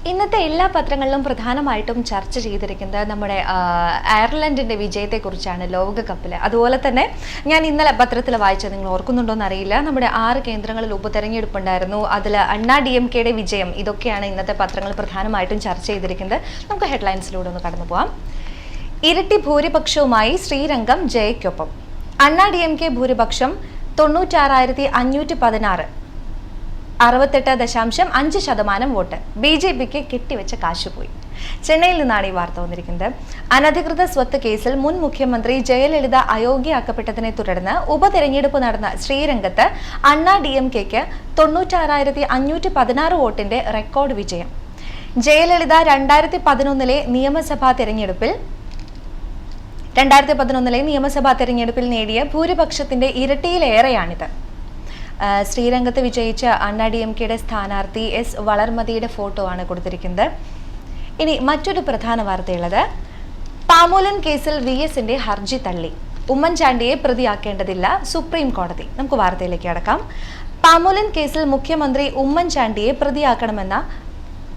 ഇന്നത്തെ എല്ലാ പത്രങ്ങളിലും പ്രധാനമായിട്ടും ചർച്ച ചെയ്തിരിക്കുന്നത് നമ്മുടെ അയർലൻഡിന്റെ വിജയത്തെക്കുറിച്ചാണ് ലോകകപ്പിൽ. അതുപോലെ തന്നെ ഞാൻ ഇന്നലെ പത്രത്തിൽ വായിച്ചത് നിങ്ങൾ ഓർക്കുന്നുണ്ടോയെന്ന് അറിയില്ല, നമ്മുടെ 6 കേന്ദ്രങ്ങളിൽ ഉപതെരഞ്ഞെടുപ്പുണ്ടായിരുന്നു, അതിൽ അണ്ണാ DMKയുടെ വിജയം. ഇതൊക്കെയാണ് ഇന്നത്തെ പത്രങ്ങൾ പ്രധാനമായിട്ടും ചർച്ച ചെയ്തിരിക്കുന്നത്. നമുക്ക് ഹെഡ്ലൈൻസിലൂടെ ഒന്ന് കടന്നു പോകാം. ഇരട്ടി ഭൂരിപക്ഷവുമായി ശ്രീരംഗം ജയയ്ക്കൊപ്പം. അണ്ണാ DMK ഭൂരിപക്ഷം 96,516, 68.5% വോട്ട്. BJPക്ക് കെട്ടിവെച്ച കാശുപോയി. ചെന്നൈയിൽ നിന്നാണ് ഈ വാർത്ത വന്നിരിക്കുന്നത്. അനധികൃത സ്വത്ത് കേസിൽ മുൻ മുഖ്യമന്ത്രി ജയലളിത അയോഗ്യയാക്കപ്പെട്ടതിനെ തുടർന്ന് ഉപതെരഞ്ഞെടുപ്പ് നടന്ന ശ്രീരംഗത്ത് അണ്ണാ DMKക്ക് 96,516 വോട്ടിന്റെ റെക്കോർഡ് വിജയം. ജയലളിത 2011 നിയമസഭാ തെരഞ്ഞെടുപ്പിൽ നേടിയ ഭൂരിപക്ഷത്തിന്റെ ഇരട്ടിയിലേറെയാണിത്. ശ്രീരംഗത്ത് വിജയിച്ച അണ്ണാ DMKയുടെ സ്ഥാനാർത്ഥി S വളർമതിയുടെ ഫോട്ടോ ആണ് കൊടുത്തിരിക്കുന്നത്. ഇനി മറ്റൊരു പ്രധാന വാർത്തയുള്ളത്, പാമോലൻ കേസിൽ VSന്റെ ഹർജി തള്ളി. ഉമ്മൻചാണ്ടിയെ പ്രതിയാക്കേണ്ടതില്ല, സുപ്രീം കോടതി. നമുക്ക് വാർത്തയിലേക്ക് കടക്കാം. പാമോലൻ കേസിൽ മുഖ്യമന്ത്രി ഉമ്മൻചാണ്ടിയെ പ്രതിയാക്കണമെന്ന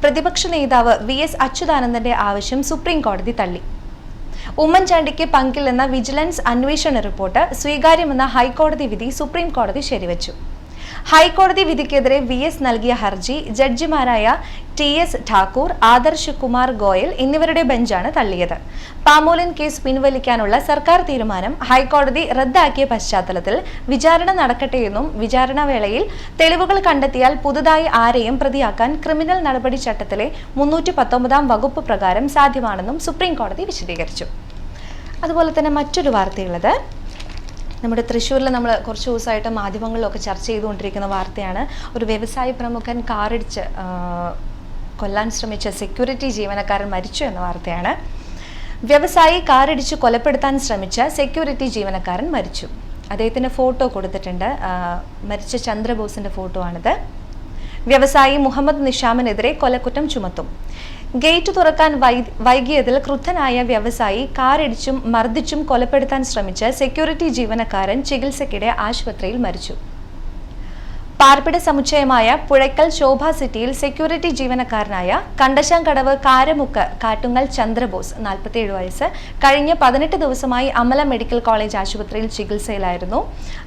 പ്രതിപക്ഷ നേതാവ് VS അച്യുതാനന്ദന്റെ ആവശ്യം സുപ്രീം കോടതി തള്ളി. ഉമ്മൻചാണ്ടിക്ക് പങ്കില്ലെന്ന വിജിലൻസ് അന്വേഷണ റിപ്പോർട്ട് സ്വീകാര്യമെന്ന ഹൈക്കോടതി വിധി സുപ്രീം കോടതി ശരിവച്ചു. ഹൈക്കോടതി വിധിക്കെതിരെ VS നൽകിയ ഹർജി ജഡ്ജിമാരായ TS ഠാക്കൂർ, ആദർശ് കുമാർ ഗോയൽ എന്നിവരുടെ ബെഞ്ചാണ് തള്ളിയത്. പാമോലൻ കേസ് പിൻവലിക്കാനുള്ള സർക്കാർ തീരുമാനം ഹൈക്കോടതി റദ്ദാക്കിയ പശ്ചാത്തലത്തിൽ വിചാരണ നടക്കട്ടെയെന്നും വിചാരണ വേളയിൽ തെളിവുകൾ കണ്ടെത്തിയാൽ പുതുതായി ആരെയും പ്രതിയാക്കാൻ ക്രിമിനൽ നടപടി ചട്ടത്തിലെ 319 വകുപ്പ് പ്രകാരം സാധ്യമാണെന്നും സുപ്രീം കോടതി വിശദീകരിച്ചു. അതുപോലെ തന്നെ മറ്റൊരു വാർത്തയുള്ളത്, നമ്മുടെ തൃശ്ശൂരിൽ നമ്മൾ കുറച്ച് ദിവസമായിട്ട് മാധ്യമങ്ങളിലൊക്കെ ചർച്ച ചെയ്തുകൊണ്ടിരിക്കുന്ന വാർത്തയാണ്. ഒരു വ്യവസായ പ്രമുഖൻ കാറിടിച്ച് കൊല്ലാൻ ശ്രമിച്ച സെക്യൂരിറ്റി ജീവനക്കാരൻ മരിച്ചു എന്ന വാർത്തയാണ്. വ്യവസായി കാറിടിച്ച് കൊലപ്പെടുത്താൻ ശ്രമിച്ച സെക്യൂരിറ്റി ജീവനക്കാരൻ മരിച്ചു. അദ്ദേഹത്തിൻ്റെ ഫോട്ടോ കൊടുത്തിട്ടുണ്ട്. മരിച്ച ചന്ദ്രബോസിൻ്റെ ഫോട്ടോ ആണിത്. വ്യവസായി മുഹമ്മദ് നിഷാമിനെതിരെ കൊലക്കുറ്റം ചുമത്തും. ഗേറ്റ് തുറക്കാൻ വൈകിയതിൽ ക്രുദ്ധനായ വ്യവസായി കാറിടിച്ചും മർദ്ദിച്ചും കൊലപ്പെടുത്താൻ ശ്രമിച്ച സെക്യൂരിറ്റി ജീവനക്കാരൻ ചികിത്സയ്ക്കിടെ ആശുപത്രിയിൽ മരിച്ചു. പാർപ്പിട സമുച്ചയമായ പുഴയ്ക്കൽ ശോഭ സിറ്റിയിൽ സെക്യൂരിറ്റി ജീവനക്കാരനായ കണ്ടശാങ്കടവ് കാരമുക്ക് കാട്ടുങ്ങൽ ചന്ദ്രബോസ് 47 വയസ്സ് കഴിഞ്ഞ 18 ദിവസമായി അമല മെഡിക്കൽ കോളേജ് ആശുപത്രിയിൽ ചികിത്സയിലായിരുന്നു.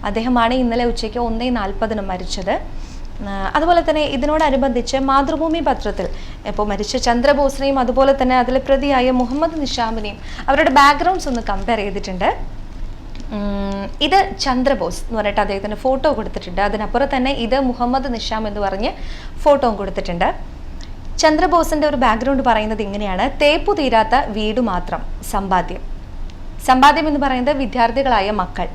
അദ്ദേഹമാണ് ഇന്നലെ ഉച്ചയ്ക്ക് 1:40 മരിച്ചത്. അതുപോലെ തന്നെ ഇതിനോടനുബന്ധിച്ച് മാതൃഭൂമി പത്രത്തിൽ ഇപ്പോൾ മരിച്ച ചന്ദ്രബോസിനെയും അതുപോലെ തന്നെ അതിൽ പ്രതിയായ മുഹമ്മദ് നിഷാമിനെയും അവരുടെ ബാക്ക്ഗ്രൗണ്ട്സ് ഒന്ന് കമ്പയർ ചെയ്തിട്ടുണ്ട്. ഇത് ചന്ദ്രബോസ് എന്ന് പറഞ്ഞിട്ട് അദ്ദേഹത്തിന് ഫോട്ടോ കൊടുത്തിട്ടുണ്ട്. അതിനപ്പുറം തന്നെ ഇത് മുഹമ്മദ് നിഷാം എന്ന് പറഞ്ഞ് ഫോട്ടോയും കൊടുത്തിട്ടുണ്ട്. ചന്ദ്രബോസിന്റെ ഒരു ബാക്ക്ഗ്രൗണ്ട് പറയുന്നത് ഇങ്ങനെയാണ്: തേപ്പു തീരാത്ത വീട് മാത്രം, സമ്പാദ്യം എന്ന് പറയുന്നത് വിദ്യാർത്ഥികളായ മക്കൾ,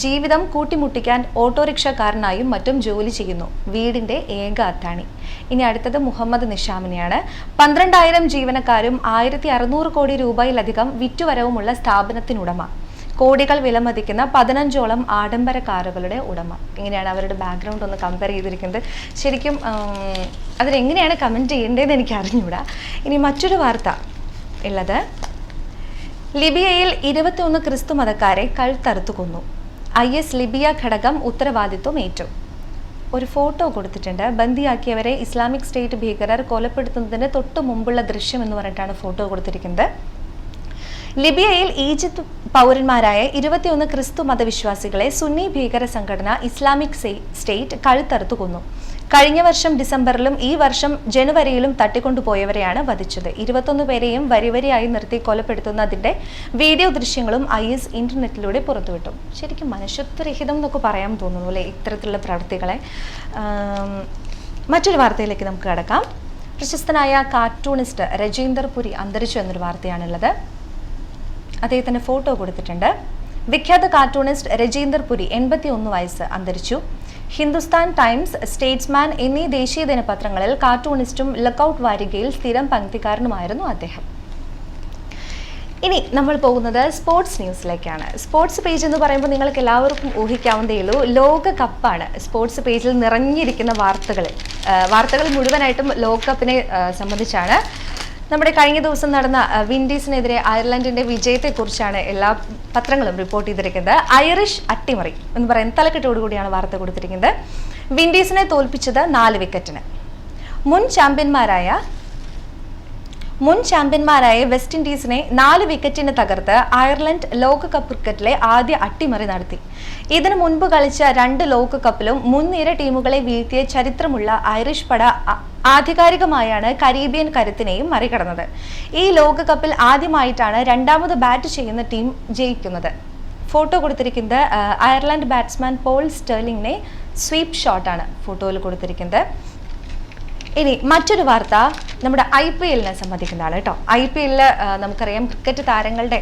ജീവിതം കൂട്ടിമുട്ടിക്കാൻ ഓട്ടോറിക്ഷക്കാരനായും മറ്റും ജോലി ചെയ്യുന്നു, വീടിന്റെ ഏക അത്താണി. ഇനി അടുത്തത് മുഹമ്മദ് നിഷാമിനെയാണ്. 12,000 ജീവനക്കാരും 1,600 കോടി രൂപയിലധികം വിറ്റുവരവുമുള്ള സ്ഥാപനത്തിനുടമ, കോടികൾ വിലമതിക്കുന്ന 15ഓളം ആഡംബര കാറുകളുടെ ഉടമ. ഇങ്ങനെയാണ് അവരുടെ ബാക്ക്ഗ്രൗണ്ട് ഒന്ന് കമ്പയർ ചെയ്തിരിക്കുന്നത്. ശരിക്കും അതിലെങ്ങനെയാണ് കമൻറ്റ് ചെയ്യേണ്ടതെന്ന് എനിക്ക് അറിഞ്ഞൂടാ. ഇനി മറ്റൊരു വാർത്ത ഉള്ളത്, ലിബിയയിൽ 21 ക്രിസ്തു മതക്കാരെ കഴുത്തറുത്തു കൊന്നു. IS ലിബിയ ഘടകം ഉത്തരവാദിത്വം ഏറ്റു. ഒരു ഫോട്ടോ കൊടുത്തിട്ടുണ്ട്. ബന്ദിയാക്കിയവരെ ഇസ്ലാമിക് സ്റ്റേറ്റ് ഭീകരർ കൊലപ്പെടുത്തുന്നതിന് തൊട്ടു മുമ്പുള്ള ദൃശ്യം എന്ന് പറഞ്ഞിട്ടാണ് ഫോട്ടോ കൊടുത്തിരിക്കുന്നത്. ലിബിയയിൽ ഈജിപ്ത് പൗരന്മാരായ 21 ക്രിസ്തു മതവിശ്വാസികളെ സുന്നി ഭീകര സംഘടന ഇസ്ലാമിക് സ്റ്റേറ്റ് കഴുത്തറുത്തു കൊന്നു. കഴിഞ്ഞ വർഷം ഡിസംബറിലും ഈ വർഷം ജനുവരിയിലും തട്ടിക്കൊണ്ടുപോയവരെയാണ് വധിച്ചത്. 21 പേരെയും വരിവരിയായി നിർത്തി കൊലപ്പെടുത്തുന്നതിന്റെ വീഡിയോ ദൃശ്യങ്ങളും IS ഇന്റർനെറ്റിലൂടെ പുറത്തുവിട്ടു. ശരിക്കും മനുഷ്യത്വരഹിതം എന്നൊക്കെ പറയാൻ തോന്നുന്നു അല്ലേ ഇത്തരത്തിലുള്ള പ്രവൃത്തികളെ. മറ്റൊരു വാർത്തയിലേക്ക് നമുക്ക് കടക്കാം. പ്രശസ്തനായ കാർട്ടൂണിസ്റ്റ് രജീന്ദർ പുരി അന്തരിച്ചു എന്നൊരു വാർത്തയാണുള്ളത്. അദ്ദേഹത്തിന്റെ ഫോട്ടോ കൊടുത്തിട്ടുണ്ട്. വിഖ്യാത കാർട്ടൂണിസ്റ്റ് രജീന്ദർ പുരി 81 വയസ്സ് അന്തരിച്ചു. ഹിന്ദുസ്ഥാൻ ടൈംസ്, സ്റ്റേറ്റ്സ്മാൻ എന്നീ ദേശീയ ദിനപത്രങ്ങളിൽ കാർട്ടൂണിസ്റ്റും ലക്കൌട്ട് വാരികയിൽ സ്ഥിരം പങ്ക്തിക്കാരനുമായിരുന്നു അദ്ദേഹം. ഇനി നമ്മൾ പോകുന്നത് സ്പോർട്സ് ന്യൂസിലേക്കാണ്. സ്പോർട്സ് പേജ് എന്ന് പറയുമ്പോൾ നിങ്ങൾക്ക് എല്ലാവർക്കും ഊഹിക്കാവുന്നതേ ഉള്ളൂ, ലോകകപ്പാണ് സ്പോർട്സ് പേജിൽ നിറഞ്ഞിരിക്കുന്ന വാർത്തകൾ മുഴുവനായിട്ടും ലോകകപ്പിനെ സംബന്ധിച്ചാണ്. നമ്മുടെ കഴിഞ്ഞ ദിവസം നടന്ന വിൻഡീസിനെതിരെ അയർലൻഡിന്റെ വിജയത്തെക്കുറിച്ചാണ് എല്ലാ പത്രങ്ങളും റിപ്പോർട്ട് ചെയ്തിരിക്കുന്നത്. ഐറിഷ് അട്ടിമറി എന്ന് പറയുന്ന തലക്കെട്ടോടുകൂടിയാണ് വാർത്ത കൊടുത്തിരിക്കുന്നത്. വിൻഡീസിനെ തോൽപ്പിച്ചത് 4 വിക്കറ്റിന്. മുൻ ചാമ്പ്യന്മാരായ മുൻ ചാമ്പ്യന്മാരായ വെസ്റ്റ് ഇൻഡീസിനെ 4 വിക്കറ്റിന് തകർത്ത് അയർലൻഡ് ലോകകപ്പ് ക്രിക്കറ്റിലെ ആദ്യ അട്ടിമറി നടത്തി. ഇതിനു മുൻപ് കളിച്ച 2 ലോകകപ്പിലും മുൻനിര ടീമുകളെ വീഴ്ത്തിയ ചരിത്രമുള്ള ഐറിഷ് പട ആധികാരികമായാണ് കരീബിയൻ കരുത്തിനെയും മറികടന്നത്. ഈ ലോകകപ്പിൽ ആദ്യമായിട്ടാണ് രണ്ടാമത് ബാറ്റ് ചെയ്യുന്ന ടീം ജയിക്കുന്നത്. ഫോട്ടോ കൊടുത്തിരിക്കുന്നത് അയർലൻഡ് ബാറ്റ്സ്മാൻ പോൾ സ്റ്റേർലിംഗിനെ സ്വീപ്പ് ഷോട്ടാണ് ഫോട്ടോയിൽ കൊടുത്തിരിക്കുന്നത്. ഇനി മറ്റൊരു വാർത്ത നമ്മുടെ IPL സംബന്ധിക്കുന്നതാണ് കേട്ടോ. IPL നമുക്കറിയാം, ക്രിക്കറ്റ് താരങ്ങളുടെ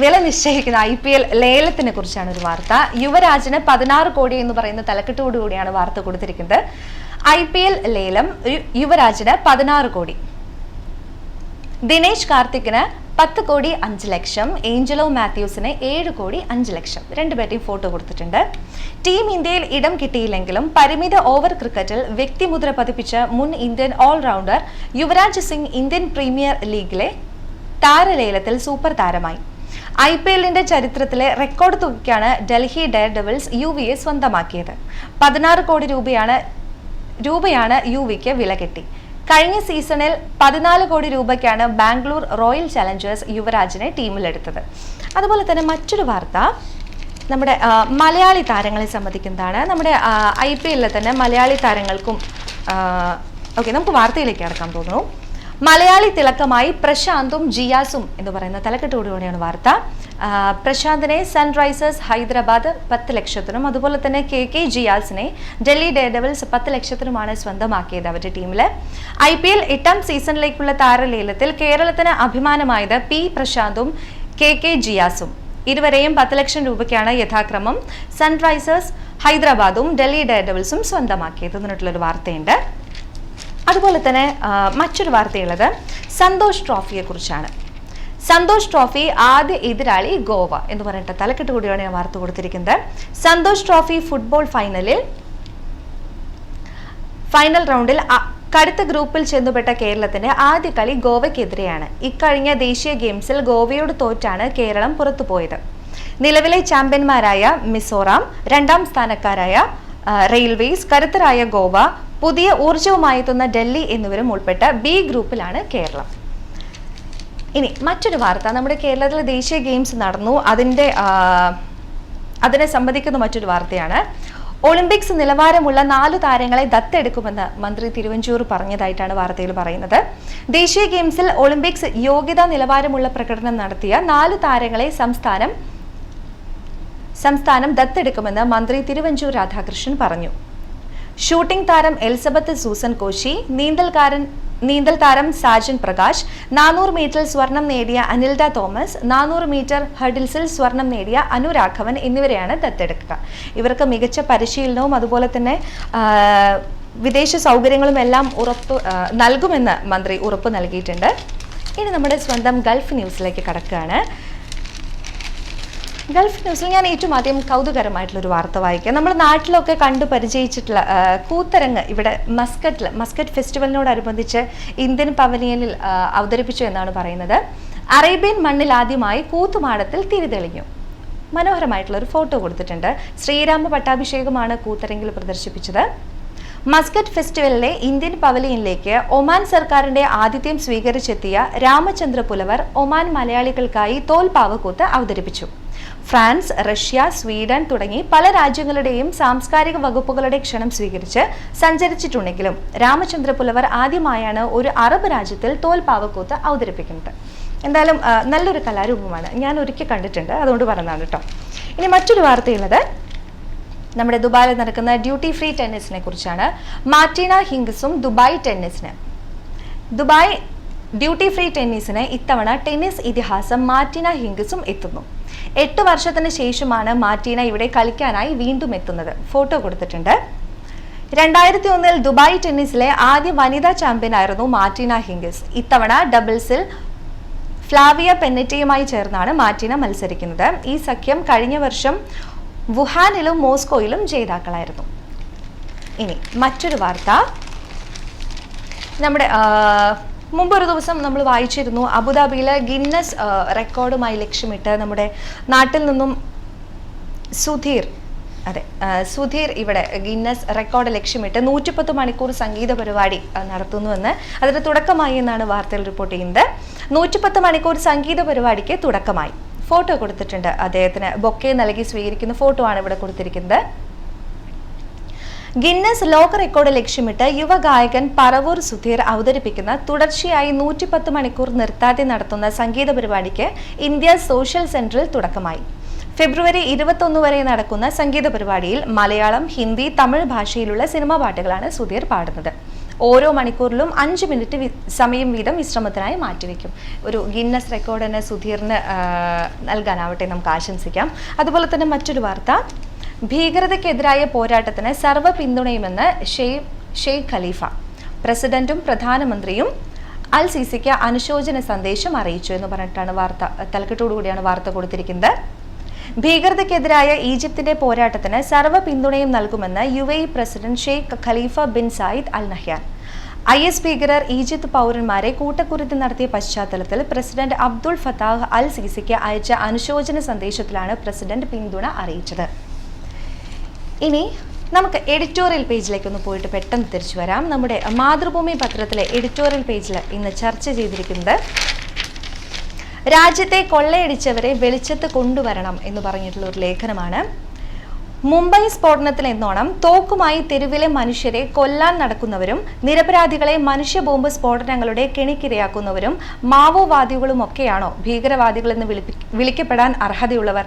വില നിശ്ചയിക്കുന്ന IPL ലേലത്തിനെ കുറിച്ചാണ് ഒരു വാർത്ത. യുവരാജിന് 16 കോടി എന്ന് പറയുന്ന തലക്കെട്ടോടുകൂടിയാണ് വാർത്ത കൊടുത്തിരിക്കുന്നത്. IPL ലേലം യുവരാജിന് 16 കോടി, ദിനേശ് കാർത്തിക്കിന് 10 കോടി 5 ലക്ഷം, ഏഞ്ചലോ മാത്യൂസിന് 7 കോടി 5 ലക്ഷം. രണ്ടുപേരുടെയും ഫോട്ടോ കൊടുത്തിട്ടുണ്ട്. ടീം ഇന്ത്യയിൽ ഇടം കിട്ടിയില്ലെങ്കിലും പരിമിത ഓവർ ക്രിക്കറ്റിൽ വ്യക്തിമുദ്ര പതിപ്പിച്ച മുൻ Indian all rounder Yuvraj Singh Indian Premier ലീഗിലെ താരലേലത്തിൽ സൂപ്പർ താരമായി. IPL ചരിത്രത്തിലെ റെക്കോർഡ് തുകയ്ക്കാണ് ഡൽഹി ഡെയർ ഡെവിൾസ് UVയെ സ്വന്തമാക്കിയത്. 16 കോടി രൂപയാണ് UVക്ക് വില കിട്ടി. കഴിഞ്ഞ സീസണിൽ 14 കോടി രൂപയ്ക്കാണ് ബാംഗ്ലൂർ റോയൽ ചലഞ്ചേഴ്സ് യുവരാജിനെ ടീമിലെടുത്തത്. അതുപോലെ തന്നെ മറ്റൊരു വാർത്ത നമ്മുടെ മലയാളി താരങ്ങളെ സംബന്ധിക്കുന്നതാണ്. നമ്മുടെ IPL തന്നെ മലയാളി താരങ്ങൾക്കും നമുക്ക് വാർത്തയിലേക്ക് കടക്കാൻ തോന്നുന്നു. മലയാളി തിളക്കമായി പ്രശാന്തും ജിയാസും എന്ന് പറയുന്ന തലക്കെട്ടോടുകൂടിയാണ് വാർത്ത. പ്രശാന്തിനെ സൺറൈസേഴ്സ് ഹൈദരാബാദ് 10 ലക്ഷത്തിനും അതുപോലെ തന്നെ KK ജിയാസിനെ ഡൽഹി ഡെയർ ഡെവിൾസ് 10 ലക്ഷത്തിനുമാണ് സ്വന്തമാക്കിയത് അവരുടെ ടീമിൽ. IPL 8ാം സീസണിലേക്കുള്ള താരലേലത്തിൽ കേരളത്തിന് അഭിമാനമായത് P പ്രശാന്തും KK ജിയാസും. ഇരുവരെയും 10 ലക്ഷം രൂപയ്ക്കാണ് യഥാക്രമം സൺറൈസേഴ്സ് ഹൈദരാബാദും ഡൽഹി ഡെയർ ഡെവിൾസും സ്വന്തമാക്കിയത് എന്നിട്ടുള്ളൊരു വാർത്തയുണ്ട്. അതുപോലെ തന്നെ മറ്റൊരു വാർത്തയുള്ളത് സന്തോഷ് ട്രോഫിയെ കുറിച്ചാണ്. സന്തോഷ് ട്രോഫി ആദ്യ എതിരാളി ഗോവ എന്ന് പറഞ്ഞിട്ട് തലക്കെട്ട് കൂടിയാണ് ഞാൻ വാർത്ത കൊടുത്തിരിക്കുന്നത്. സന്തോഷ് ട്രോഫി ഫുട്ബോൾ ഫൈനൽ റൗണ്ടിൽ കടുത്ത ഗ്രൂപ്പിൽ ചെന്നുപെട്ട കേരളത്തിന്റെ ആദ്യ കളി ഗോവയ്ക്കെതിരെയാണ്. ഇക്കഴിഞ്ഞ ദേശീയ ഗെയിംസിൽ ഗോവയോട് തോറ്റാണ് കേരളം പുറത്തുപോയത്. നിലവിലെ ചാമ്പ്യന്മാരായ മിസോറാം, 2ാം സ്ഥാനക്കാരായ റെയിൽവേസ്, കരുത്തരായ ഗോവ, പുതിയ ഊർജവുമായി എത്തുന്ന ഡൽഹി എന്നിവരും ഉൾപ്പെട്ട B ഗ്രൂപ്പിലാണ് കേരളം. ഇനി മറ്റൊരു വാർത്ത, നമ്മുടെ കേരളത്തിലെ ദേശീയ ഗെയിംസ് നടന്നു, അതിനെ സംബന്ധിക്കുന്ന മറ്റൊരു വാർത്തയാണ്. ഒളിമ്പിക്സ് നിലവാരമുള്ള 4 താരങ്ങളെ ദത്തെടുക്കുമെന്ന് മന്ത്രി തിരുവഞ്ചൂർ പറഞ്ഞതായിട്ടാണ് വാർത്തയിൽ പറയുന്നത്. ദേശീയ ഗെയിംസിൽ ഒളിമ്പിക്സ് യോഗ്യതാ നിലവാരമുള്ള പ്രകടനം നടത്തിയ 4 താരങ്ങളെ സംസ്ഥാനം ദത്തെടുക്കുമെന്ന് മന്ത്രി തിരുവഞ്ചൂർ രാധാകൃഷ്ണൻ പറഞ്ഞു. ഷൂട്ടിംഗ് താരം എലിസബത്ത് സൂസൻ കോശി, നീന്തൽ താരം സാജൻ പ്രകാശ്, 400 മീറ്ററിൽ സ്വർണം നേടിയ അനിൽഡ തോമസ്, 400 മീറ്റർ ഹഡിൽസിൽ സ്വർണം നേടിയ അനുരാഘവൻ എന്നിവരെയാണ് ദത്തെടുക്കുക. ഇവർക്ക് മികച്ച പരിശീലനവും അതുപോലെ തന്നെ വിദേശ സൗകര്യങ്ങളും എല്ലാം നൽകുമെന്ന് മന്ത്രി ഉറപ്പ് നൽകിയിട്ടുണ്ട്. ഇനി നമ്മുടെ സ്വന്തം ഗൾഫ് ന്യൂസിലേക്ക് കടക്കുകയാണ്. ഗൾഫ് ന്യൂസിൽ ഞാൻ ഏറ്റവും ആദ്യം കൗതുകരമായിട്ടുള്ളൊരു വാർത്ത വായിക്കാം. നമ്മൾ നാട്ടിലൊക്കെ കണ്ടു പരിചയിച്ചിട്ടുള്ള കൂത്തരങ്ങ് ഇവിടെ മസ്കറ്റ് ഫെസ്റ്റിവലിനോടനുബന്ധിച്ച് ഇന്ത്യൻ പവലിയനിൽ അവതരിപ്പിച്ചു എന്നാണ് പറയുന്നത്. അറേബ്യൻ മണ്ണിൽ ആദ്യമായി കൂത്തുമാടത്തിൽ തിരിതെളിഞ്ഞു. മനോഹരമായിട്ടുള്ളൊരു ഫോട്ടോ കൊടുത്തിട്ടുണ്ട്. ശ്രീരാമ പട്ടാഭിഷേകമാണ് കൂത്തരങ്ങിൽ പ്രദർശിപ്പിച്ചത്. മസ്കറ്റ് ഫെസ്റ്റിവലിലെ ഇന്ത്യൻ പവലിയനിലേക്ക് ഒമാൻ സർക്കാരിന്റെ ആതിഥ്യം സ്വീകരിച്ചെത്തിയ രാമചന്ദ്ര പുലവർ ഒമാൻ മലയാളികൾക്കായി തോൽപ്പാവക്കൂത്ത് അവതരിപ്പിച്ചു. ഫ്രാൻസ്, റഷ്യ, സ്വീഡൻ തുടങ്ങി പല രാജ്യങ്ങളുടെയും സാംസ്കാരിക വകുപ്പുകളുടെ ക്ഷണം സ്വീകരിച്ച് സഞ്ചരിച്ചിട്ടുണ്ടെങ്കിലും രാമചന്ദ്ര പുലവർ ആദ്യമായാണ് ഒരു അറബ് രാജ്യത്തിൽ തോൽപ്പാവക്കൂത്ത് അവതരിപ്പിക്കുന്നത്. എന്തായാലും നല്ലൊരു കലാരൂപമാണ്, ഞാൻ ഒരിക്കൽ കണ്ടിട്ടുണ്ട്, അതുകൊണ്ട് പറഞ്ഞതാണ് കേട്ടോ. ഇനി മറ്റൊരു വാർത്തയുള്ളത് നമ്മുടെ ദുബായിൽ നടക്കുന്ന ഡ്യൂട്ടി ഫ്രീ ടെന്നീസിനെ കുറിച്ചാണ്. മാർട്ടിന ഹിംഗിസും ദുബായ് ഡ്യൂട്ടി ഫ്രീ ടെന്നീസിന് ഇത്തവണ ടെന്നീസ് ഇതിഹാസം മാർട്ടിന ഹിംഗിസും എത്തുന്നു. 8 വർഷത്തിന് ശേഷമാണ് മാർട്ടിന ഇവിടെ കളിക്കാനായി വീണ്ടും എത്തുന്നത്. ഫോട്ടോ കൊടുത്തിട്ടുണ്ട്. 2001 ദുബായ് ടെന്നീസിലെ ആദ്യ വനിതാ ചാമ്പ്യനായിരുന്നു മാർട്ടിന ഹിംഗിസ്. ഇത്തവണ ഡബിൾസിൽ ഫ്ലാവിയ പെന്നറ്റയുമായി ചേർന്നാണ് മാർട്ടിന മത്സരിക്കുന്നത്. ഈ സഖ്യം കഴിഞ്ഞ വർഷം വുഹാനിലും മോസ്കോയിലും ജേതാക്കളായിരുന്നു. ഇനി മറ്റൊരു വാർത്ത, നമ്മുടെ മുമ്പൊരു ദിവസം നമ്മൾ വായിച്ചിരുന്നു, അബുദാബിയിലെ ഗിന്നസ് റെക്കോർഡുമായി ലക്ഷ്യമിട്ട് നമ്മുടെ നാട്ടിൽ നിന്നും സുധീർ അതെ, സുധീർ ഇവിടെ ഗിന്നസ് റെക്കോർഡ് ലക്ഷ്യമിട്ട് 110 മണിക്കൂർ സംഗീത പരിപാടി നടത്തുന്നുവെന്ന് അതിന് തുടക്കമായി എന്നാണ് വാർത്തകൾ റിപ്പോർട്ട് ചെയ്യുന്നത്. 110 മണിക്കൂർ സംഗീത പരിപാടിക്ക് തുടക്കമായി. ഫോട്ടോ കൊടുത്തിട്ടുണ്ട്. അദ്ദേഹത്തിന് ബൊക്കെ നൽകി സ്വീകരിക്കുന്ന ഫോട്ടോ ആണ് ഇവിടെ കൊടുത്തിരിക്കുന്നത്. ഗിന്നസ് ലോക റെക്കോർഡ് ലക്ഷ്യമിട്ട് യുവഗായകൻ പറവൂർ സുധീർ അവതരിപ്പിക്കുന്ന തുടർച്ചയായി 110 മണിക്കൂർ നിർത്താതെ നടത്തുന്ന സംഗീത പരിപാടിക്ക് ഇന്ത്യ സോഷ്യൽ സെന്ററിൽ തുടക്കമായി. ഫെബ്രുവരി 21 വരെ നടക്കുന്ന സംഗീത പരിപാടിയിൽ മലയാളം, ഹിന്ദി, തമിഴ് ഭാഷയിലുള്ള സിനിമാ പാട്ടുകളാണ് സുധീർ പാടുന്നത്. ഓരോ മണിക്കൂറിലും 5 മിനിറ്റ് സമയം വീതം വിശ്രമത്തിനായി മാറ്റിവെക്കും. ഒരു ഗിന്നസ് റെക്കോർഡ് തന്നെ സുധീറിന് നൽകാനാവട്ടെ, നമുക്ക് ആശംസിക്കാം. അതുപോലെ തന്നെ മറ്റൊരു വാർത്ത, ഭീകരതയ്ക്കെതിരായ പോരാട്ടത്തിന് സർവ്വ പിന്തുണയുമെന്ന് ഷെയ്ഖ് ഖലീഫ. പ്രസിഡന്റും പ്രധാനമന്ത്രിയും അൽ സിസിക്ക് അനുശോചന സന്ദേശം അറിയിച്ചു എന്ന് പറഞ്ഞിട്ടാണ് വാർത്ത, തലക്കെട്ടോടുകൂടിയാണ് വാർത്ത കൊടുത്തിരിക്കുന്നത്. ഭീകരതയ്ക്കെതിരായ ഈജിപ്തിന്റെ പോരാട്ടത്തിന് സർവ്വ പിന്തുണയും നൽകുമെന്ന് UAE president Sheikh Khalifa bin Zayed Al Nahyan. IS ഭീകരർ ഈജിപ്ത് പൗരന്മാരെ കൂട്ടക്കുരുതി നടത്തിയ പശ്ചാത്തലത്തിൽ പ്രസിഡന്റ് അബ്ദുൾ ഫത്താഹ് അൽ സിസിക്ക് അയച്ച അനുശോചന സന്ദേശത്തിലാണ് പ്രസിഡന്റ് പിന്തുണ അറിയിച്ചത്. ഇനി നമുക്ക് എഡിറ്റോറിയൽ പേജിലേക്ക് ഒന്ന് പോയിട്ട് പെട്ടെന്ന് തിരിച്ചു വരാം. നമ്മുടെ മാതൃഭൂമി പത്രത്തിലെ എഡിറ്റോറിയൽ പേജിൽ ഇന്ന് ചർച്ച ചെയ്തിരിക്കുന്നത് രാജ്യത്തെ കൊള്ളയടിച്ചവരെ വെളിച്ചത്ത് കൊണ്ടുവരണം എന്ന് പറഞ്ഞിട്ടുള്ള ഒരു ലേഖനമാണ്. മുംബൈ സ്ഫോടനത്തിൽ എന്നോണം തോക്കുമായി തെരുവിലെ മനുഷ്യരെ കൊല്ലാൻ നടക്കുന്നവരും നിരപരാധികളെ മനുഷ്യ ബോംബ് സ്ഫോടനങ്ങളുടെ കെണിക്കിരയാക്കുന്നവരും മാവോവാദികളുമൊക്കെയാണോ ഭീകരവാദികളെന്ന് വിളിക്കപ്പെടാൻ അർഹതയുള്ളവർ?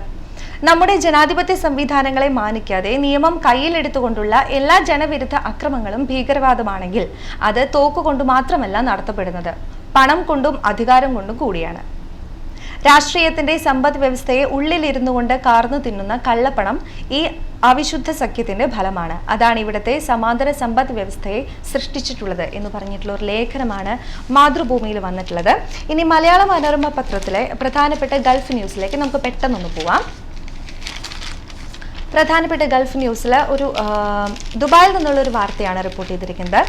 നമ്മുടെ ജനാധിപത്യ സംവിധാനങ്ങളെ മാനിക്കാതെ നിയമം കയ്യിലെടുത്തുകൊണ്ടുള്ള എല്ലാ ജനവിരുദ്ധ അക്രമങ്ങളും ഭീകരവാദമാണെങ്കിൽ അത് തോക്കുകൊണ്ട് മാത്രമല്ല നടത്തപ്പെടുന്നത്, പണം കൊണ്ടും അധികാരം കൊണ്ടും കൂടിയാണ്. രാഷ്ട്രീയത്തിന്റെ സമ്പദ് വ്യവസ്ഥയെ ഉള്ളിലിരുന്നു കൊണ്ട് കാർന്നു തിന്നുന്ന കള്ളപ്പണം ഈ അവിശുദ്ധ സഖ്യത്തിന്റെ ഫലമാണ്. അതാണ് ഇവിടുത്തെ സമാന്തര സമ്പദ് വ്യവസ്ഥയെ സൃഷ്ടിച്ചിട്ടുള്ളത് എന്ന് പറഞ്ഞിട്ടുള്ള ഒരു ലേഖനമാണ് മാതൃഭൂമിയിൽ വന്നിട്ടുള്ളത്. ഇനി മലയാള മനോരമ പത്രത്തിലെ പ്രധാനപ്പെട്ട ഗൾഫ് ന്യൂസിലേക്ക് നമുക്ക് പെട്ടെന്നൊന്ന് പോവാം. പ്രധാനപ്പെട്ട ഗൾഫ് ന്യൂസിൽ ഒരു ദുബായിൽ നിന്നുള്ള ഒരു വാർത്തയാണ് റിപ്പോർട്ട് ചെയ്തിരിക്കുന്നത്.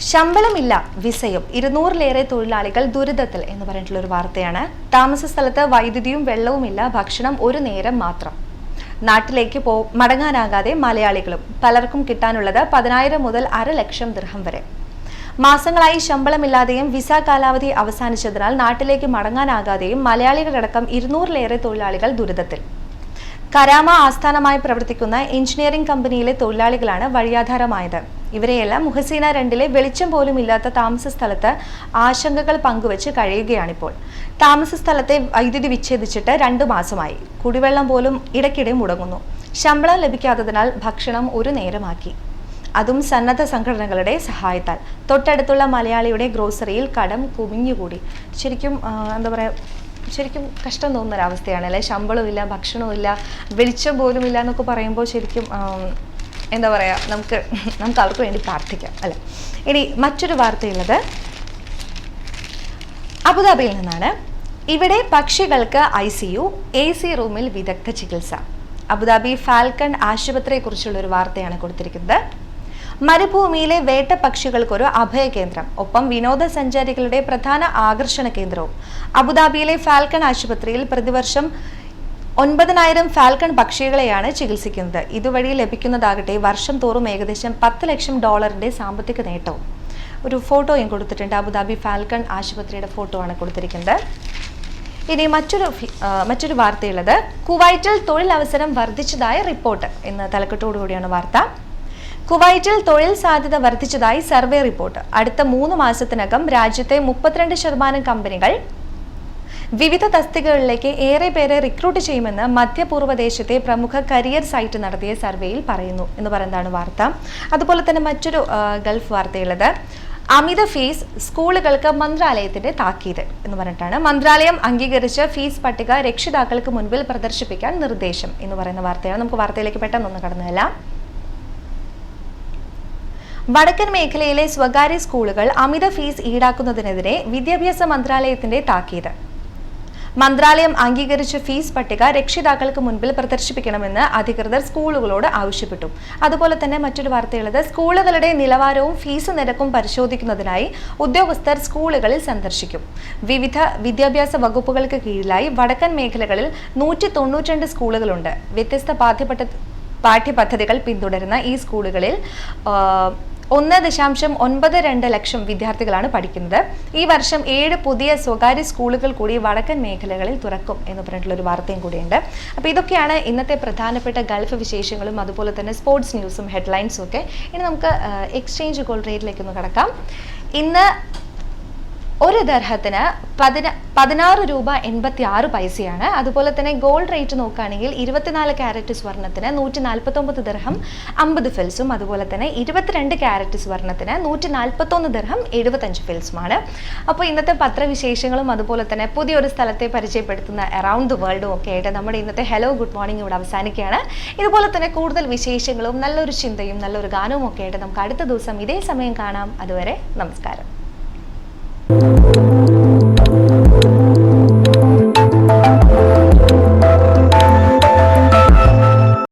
ശമ്പളമില്ല, വിസയും, 200-ലേറെ തൊഴിലാളികൾ ദുരിതത്തിൽ എന്ന് പറഞ്ഞിട്ടുള്ള ഒരു വാർത്തയാണ്. താമസ സ്ഥലത്ത് വൈദ്യുതിയും വെള്ളവുമില്ല, ഭക്ഷണം ഒരു നേരം മാത്രം. നാട്ടിലേക്ക് മടങ്ങാനാകാതെ മലയാളികളും. പലർക്കും കിട്ടാനുള്ളത് 10,000 മുതൽ 500,000 ദിർഹം വരെ. മാസങ്ങളായി ശമ്പളമില്ലാതെയും വിസ കാലാവധി അവസാനിച്ചതിനാൽ നാട്ടിലേക്ക് മടങ്ങാനാകാതെയും മലയാളികളടക്കം 200-ലേറെ തൊഴിലാളികൾ ദുരിതത്തിൽ. കരാമ ആസ്ഥാനമായി പ്രവർത്തിക്കുന്ന എഞ്ചിനീയറിംഗ് കമ്പനിയിലെ തൊഴിലാളികളാണ് വഴിയാധാരമായത്. ഇവരെയെല്ലാം മുഹസീന 2-ലെ വെളിച്ചം പോലും ഇല്ലാത്ത താമസ സ്ഥലത്ത് ആശങ്കകൾ പങ്കുവച്ച് കഴിയുകയാണിപ്പോൾ. താമസ സ്ഥലത്തെ വൈദ്യുതി വിച്ഛേദിച്ചിട്ട് 2 മാസമായി. കുടിവെള്ളം പോലും ഇടയ്ക്കിടെ മുടങ്ങുന്നു. ശമ്പളം ലഭിക്കാത്തതിനാൽ ഭക്ഷണം ഒരു നേരമാക്കി, അതും സന്നദ്ധ സംഘടനകളുടെ സഹായത്താൽ. തൊട്ടടുത്തുള്ള മലയാളിയുടെ ഗ്രോസറിയിൽ കടം കുമിഞ്ഞുകൂടി. ശരിക്കും ശരിക്കും കഷ്ടം തോന്നുന്നൊരവസ്ഥയാണ് അല്ലേ? ശമ്പളമില്ല, ഭക്ഷണമില്ല, വെളിച്ചം പോലും ഇല്ല എന്നൊക്കെ പറയുമ്പോൾ ശരിക്കും എന്താ പറയുക, നമുക്ക് അവർക്ക് വേണ്ടി പ്രാർത്ഥിക്കാം അല്ലേ? ഇനി മറ്റൊരു വാർത്തയുള്ളത് അബുദാബിയിൽ നിന്നാണ്. ഇവിടെ പക്ഷികൾക്ക് ICU, AC റൂമിൽ വിദഗ്ധ ചികിത്സ. അബുദാബി ഫാൽക്കൺ ആശുപത്രിയെക്കുറിച്ചുള്ള ഒരു വാർത്തയാണ് കൊടുത്തിരിക്കുന്നത്. മരുഭൂമിയിലെ വേട്ട പക്ഷികൾക്കൊരു അഭയകേന്ദ്രം, ഒപ്പം വിനോദസഞ്ചാരികളുടെ പ്രധാന ആകർഷണ കേന്ദ്രവും. അബുദാബിയിലെ ഫാൽക്കൺ ആശുപത്രിയിൽ പ്രതിവർഷം 9,000 ഫാൽക്കൺ പക്ഷികളെയാണ് ചികിത്സിക്കുന്നത്. ഇതുവഴി ലഭിക്കുന്നതാകട്ടെ വർഷം തോറും ഏകദേശം $10 ലക്ഷം സാമ്പത്തിക നേട്ടവും. ഒരു ഫോട്ടോയും കൊടുത്തിട്ടുണ്ട്. അബുദാബി ഫാൽക്കൺ ആശുപത്രിയുടെ ഫോട്ടോ ആണ് കൊടുത്തിരിക്കുന്നത്. ഇനി മറ്റൊരു വാർത്തയുള്ളത്, കുവൈറ്റിൽ തൊഴിലവസരം വർദ്ധിച്ചതായ റിപ്പോർട്ട് എന്ന തലക്കെട്ടോടുകൂടിയാണ് വാർത്ത. കുവൈറ്റിൽ തൊഴിൽ സാധ്യത വർദ്ധിച്ചതായി സർവേ റിപ്പോർട്ട്. അടുത്ത 3 മാസത്തിനകം രാജ്യത്തെ 32% കമ്പനികൾ വിവിധ തസ്തികകളിലേക്ക് ഏറെ പേരെ റിക്രൂട്ട് ചെയ്യുമെന്ന് മധ്യപൂർവ്വദേശത്തെ പ്രമുഖ കരിയർ സൈറ്റ് നടത്തിയ സർവേയിൽ പറയുന്നു എന്ന് പറയുന്നതാണ് വാർത്ത. അതുപോലെ തന്നെ മറ്റൊരു ഗൾഫ് വാർത്തയുള്ളത്, അമിത ഫീസ് സ്കൂളുകൾക്ക് മന്ത്രാലയത്തിന്റെ താക്കീത് എന്ന് പറഞ്ഞിട്ടാണ്. മന്ത്രാലയം അംഗീകരിച്ച ഫീസ് പട്ടിക രക്ഷിതാക്കൾക്ക് മുൻപിൽ പ്രദർശിപ്പിക്കാൻ നിർദ്ദേശം എന്ന് പറയുന്ന വാർത്തയാണ്. നമുക്ക് വാർത്തയിലേക്ക് പെട്ടെന്നൊന്ന് കടന്നുതല്ല. വടക്കൻ മേഖലയിലെ സ്വകാര്യ സ്കൂളുകൾ അമിത ഫീസ് ഈടാക്കുന്നതിനെതിരെ വിദ്യാഭ്യാസ മന്ത്രാലയത്തിന്റെ താക്കീത്. മന്ത്രാലയം അംഗീകരിച്ച ഫീസ് പട്ടിക രക്ഷിതാക്കൾക്ക് മുൻപിൽ പ്രദർശിപ്പിക്കണമെന്ന് അധികൃതർ സ്കൂളുകളോട് ആവശ്യപ്പെട്ടു. അതുപോലെ തന്നെ മറ്റൊരു വാർത്തയുള്ളത്, സ്കൂളുകളുടെ നിലവാരവും ഫീസ് നിരക്കും പരിശോധിക്കുന്നതിനായി ഉദ്യോഗസ്ഥർ സ്കൂളുകളിൽ സന്ദർശിക്കും. വിവിധ വിദ്യാഭ്യാസ വകുപ്പുകൾക്ക് കീഴിലായി വടക്കൻ മേഖലകളിൽ 192 സ്കൂളുകളുണ്ട്. വ്യത്യസ്ത പാഠ്യപദ്ധതികൾ പിന്തുടരുന്ന ഈ സ്കൂളുകളിൽ 1.92 ലക്ഷം വിദ്യാർത്ഥികളാണ് പഠിക്കുന്നത്. ഈ വർഷം 7 പുതിയ സ്വകാര്യ സ്കൂളുകൾ കൂടി വടക്കൻ മേഖലകളിൽ തുറക്കും എന്ന് പറഞ്ഞിട്ടുള്ള ഒരു വാർത്തയും കൂടിയുണ്ട്. അപ്പോൾ ഇതൊക്കെയാണ് ഇന്നത്തെ പ്രധാനപ്പെട്ട ഗൾഫ് വിശേഷങ്ങളും അതുപോലെ തന്നെ സ്പോർട്സ് ന്യൂസും ഹെഡ്ലൈൻസും ഒക്കെ. ഇനി നമുക്ക് എക്സ്ചേഞ്ച് ഗോൾഡ് റേറ്റിലേക്കൊന്ന് കടക്കാം. ഇന്ന് ഒരു ദർഹത്തിന് 16 രൂപ 86 പൈസയാണ്. അതുപോലെ തന്നെ ഗോൾഡ് റേറ്റ് നോക്കുകയാണെങ്കിൽ 24 ക്യാരറ്റ് സ്വർണ്ണത്തിന് 149 ദിർഹം 50 ഫിൽസും അതുപോലെ തന്നെ 22 ക്യാരറ്റ് സ്വർണ്ണത്തിന് 141 ദിർഹം 75 ഫിൽസുമാണ്. അപ്പോൾ ഇന്നത്തെ പത്രവിശേഷങ്ങളും അതുപോലെ തന്നെ പുതിയൊരു സ്ഥലത്തെ പരിചയപ്പെടുത്തുന്ന അറൗണ്ട് ദി വേൾഡും ഒക്കെ ആയിട്ട് നമ്മുടെ ഇന്നത്തെ ഹലോ ഗുഡ് മോർണിംഗ് ഇവിടെ അവസാനിക്കുകയാണ്. ഇതുപോലെ തന്നെ കൂടുതൽ വിശേഷങ്ങളും നല്ലൊരു ചിന്തയും നല്ലൊരു ഗാനവും ഒക്കെ ആയിട്ട് നമുക്ക് അടുത്ത ദിവസം ഇതേ സമയം കാണാം. അതുവരെ നമസ്കാരം.